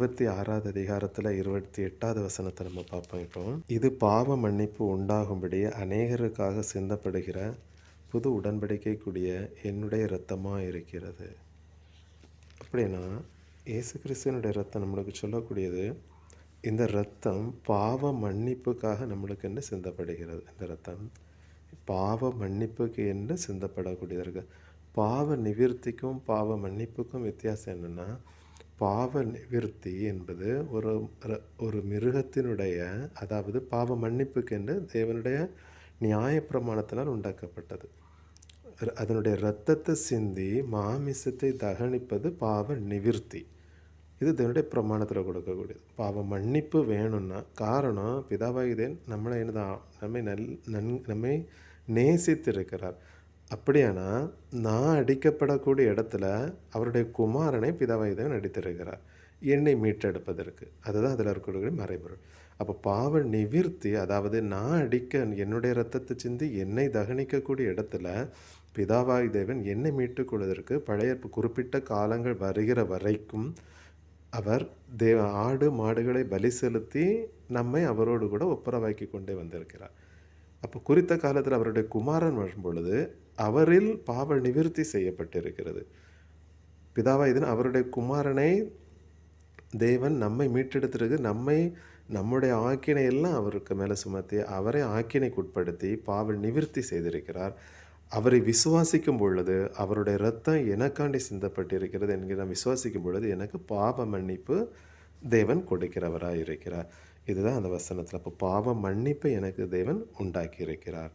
26வது அதிகாரத்தில் 28வது வசனத்தை நம்ம பார்ப்போம். இப்போ இது பாவ மன்னிப்பு உண்டாகும்படி அநேகருக்காக சிந்தப்படுகிற புது உடன்படிக்கைக்குரிய என்னுடைய இரத்தமாக இருக்கிறது. அப்படின்னா இயேசு கிறிஸ்துவனுடைய இரத்தம் நம்மளுக்கு சொல்லக்கூடியது, இந்த இரத்தம் பாவ மன்னிப்புக்காக நம்மளுக்கு என்று சிந்தப்படுகிறது. இந்த இரத்தம் பாவ மன்னிப்புக்கு என்று சிந்தப்படக்கூடியது. பாவ நிவிர்த்திக்கும் பாவ மன்னிப்புக்கும் வித்தியாசம் என்னென்னா, பாவ நிவிர்த்தி என்பது ஒரு மிருகத்தினுடைய, அதாவது பாவ மன்னிப்புக்கு என்று தேவனுடைய நியாயப்பிரமாணத்தினால் உண்டாக்கப்பட்டது. அதனுடைய இரத்தத்தை சிந்தி மாமிசத்தை தகனிப்பது பாவ நிவிர்த்தி. இது தேவனுடைய பிரமாணத்தில் கொடுக்கக்கூடியது. பாவ மன்னிப்பு வேணும்னா காரணம் பிதாவாகிய நம்மளை நம்மை நேசித்திருக்கிறார். அப்படியானா நான் அடிக்கப்படக்கூடிய இடத்துல அவருடைய குமாரனை பிதாவாகிய தேவன் அடித்திருக்கிறார் என்னை மீட்டெடுப்பதற்கு. அதுதான் அதில் இருக்கக்கூடிய மறைபொருள். அப்போ பாவ நிவிர்த்தி, அதாவது நான் என்னுடைய இரத்தத்தை சிந்தி என்னை தகனிக்கக்கூடிய இடத்துல பிதாவாகிய தேவன் என்னை மீட்டுக் கொள்வதற்கு பழைய குறிப்பிட்ட காலங்கள் வருகிற வரைக்கும் அவர் ஆடு மாடுகளை பலி செலுத்தி நம்மை அவரோடு கூட ஒப்புரவாக்கி கொண்டே வந்திருக்கிறார். அப்போ குறித்த காலத்தில் அவருடைய குமாரன் வரும்பொழுது அவரில் பாவ நிவிர்த்தி செய்யப்பட்டிருக்கிறது. பிதாவாகிய அவருடைய குமாரனை தேவன் நம்மை மீட்டெடுத்திருக்கு. நம்முடைய ஆக்கினை எல்லாம் அவருக்கு மேலே சுமத்தி அவரை ஆக்கினைக்குட்படுத்தி பாவ நிவிர்த்தி செய்திருக்கிறார். அவரை விசுவாசிக்கும் பொழுது அவருடைய இரத்தம் எனக்காண்டி சிந்தப்பட்டிருக்கிறது என்கிற விசுவாசிக்கும் பொழுது எனக்கு பாவ மன்னிப்பு தேவன் கொடுக்கிறவராக இருக்கிறார். இதுதான் அந்த வசனத்தில். அப்போ பாவ மன்னிப்பை எனக்கு தேவன் உண்டாக்கி இருக்கிறார்.